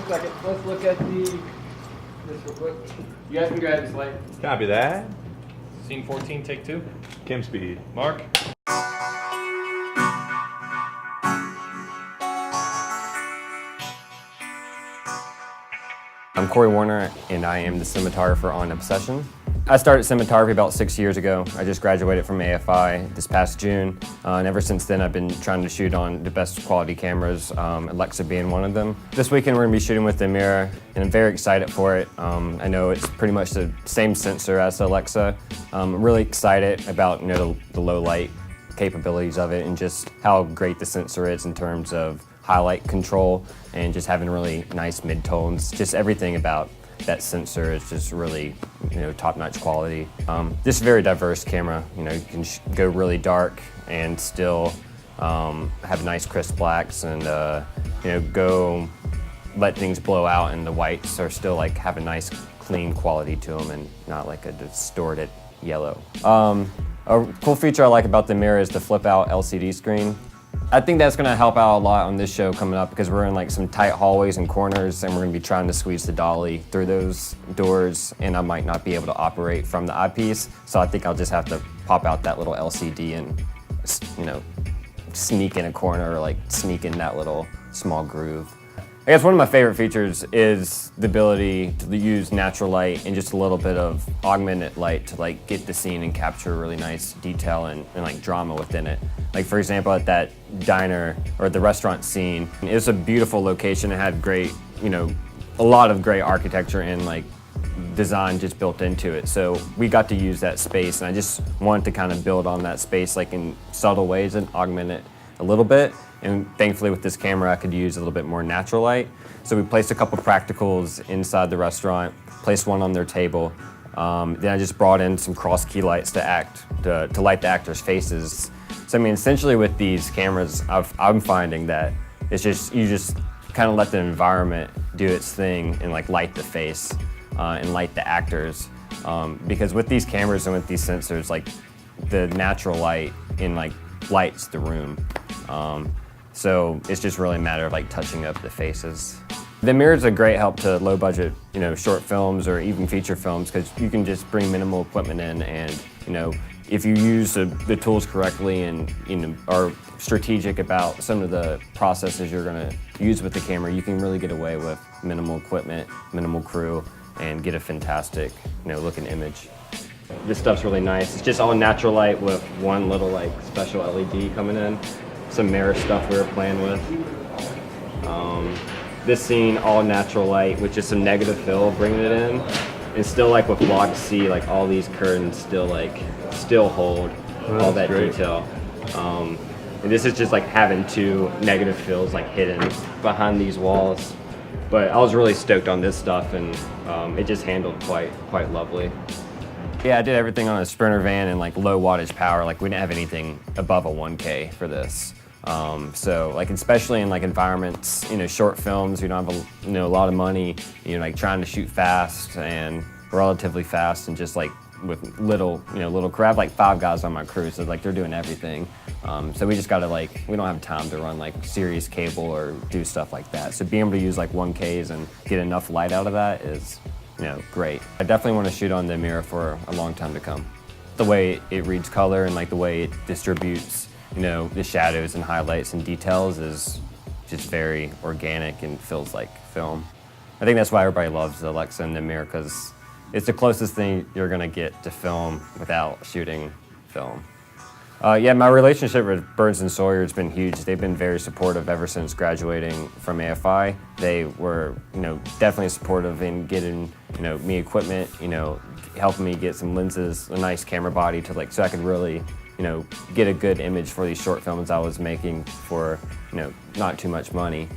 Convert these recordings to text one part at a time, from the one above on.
second. Let's look at this real quick. You guys can grab this light. Copy that. Scene 14, take 2. Cam speed. Mark. I'm Corey Warner, and I am the cinematographer on Obsession. I started cinematography about 6 years ago. I just graduated from A.F.I. this past June, and ever since then I've been trying to shoot on the best quality cameras, Alexa being one of them. This weekend we're going to be shooting with the AMIRA, and I'm very excited for it. I know it's pretty much the same sensor as the Alexa. I'm really excited about the low light capabilities of it and just how great the sensor is in terms of highlight control and just having really nice mid-tones. Just everything about that sensor is just really, top-notch quality. This is a very diverse camera. You can go really dark and still have nice crisp blacks, and go let things blow out, and the whites are still have a nice clean quality to them and not like a distorted yellow. A cool feature I like about the AMIRA is the flip-out LCD screen. I think that's going to help out a lot on this show coming up because we're in some tight hallways and corners, and we're going to be trying to squeeze the dolly through those doors, and I might not be able to operate from the eyepiece, so I think I'll just have to pop out that little LCD and sneak in a corner or sneak in that little small groove. I guess one of my favorite features is the ability to use natural light and just a little bit of augmented light to get the scene and capture really nice detail and drama within it. For example, at that diner or the restaurant scene, it was a beautiful location. It had great, a lot of great architecture and design just built into it. So we got to use that space, and I just wanted to kind of build on that space in subtle ways and augment it a little bit. And thankfully with this camera I could use a little bit more natural light. So we placed a couple practicals inside the restaurant, placed one on their table. Then I just brought in some cross key lights to light the actors' faces. So essentially with these cameras, I'm finding that it's you just kind of let the environment do its thing and light the face and light the actors. Because with these cameras and with these sensors, the natural light lights the room. So it's just really a matter of touching up the faces. The AMIRA is a great help to low budget, short films or even feature films, because you can just bring minimal equipment in, and if you use the tools correctly and are strategic about some of the processes you're going to use with the camera, you can really get away with minimal equipment, minimal crew, and get a fantastic looking image. This stuff's really nice. It's just all natural light with one little special LED coming in. Some AMIRA stuff we were playing with. This scene, all natural light, with just some negative fill, bringing it in. And still with Log C, all these curtains still hold all that great detail. And this is just having two negative fills hidden behind these walls. But I was really stoked on this stuff, and it just handled quite lovely. Yeah, I did everything on a Sprinter van and low wattage power. We didn't have anything above a 1K for this. So especially in environments, short films, you don't have a lot of money, trying to shoot fast and relatively fast, and just with little crew. I have 5 guys on my crew, so they're doing everything. So we just gotta we don't have time to run serious cable or do stuff like that. So being able to use 1Ks and get enough light out of that is great. I definitely want to shoot on the AMIRA for a long time to come. The way it reads color and the way it distributes, the shadows and highlights and details is just very organic and feels like film. I think that's why everybody loves the Alexa and the AMIRA, because it's the closest thing you're gonna get to film without shooting film. Yeah, my relationship with Birns Sawyer has been huge. They've been very supportive ever since graduating from A.F.I. They were, definitely supportive in getting, me equipment, helping me get some lenses, a nice camera body to so I could really, get a good image for these short films I was making for, not too much money.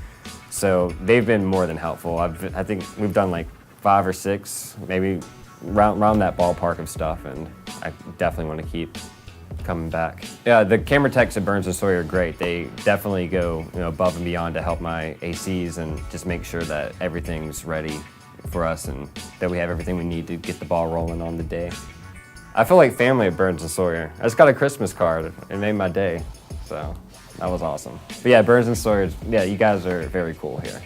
So they've been more than helpful. I think we've done 5 or 6, maybe around that ballpark of stuff, and I definitely want to keep coming back. Yeah, the camera techs at Birns Sawyer are great. They definitely go above and beyond to help my ACs and just make sure that everything's ready for us and that we have everything we need to get the ball rolling on the day. I feel like family at Birns Sawyer. I just got a Christmas card. It made my day, so that was awesome. But yeah, Birns Sawyer, yeah, you guys are very cool here.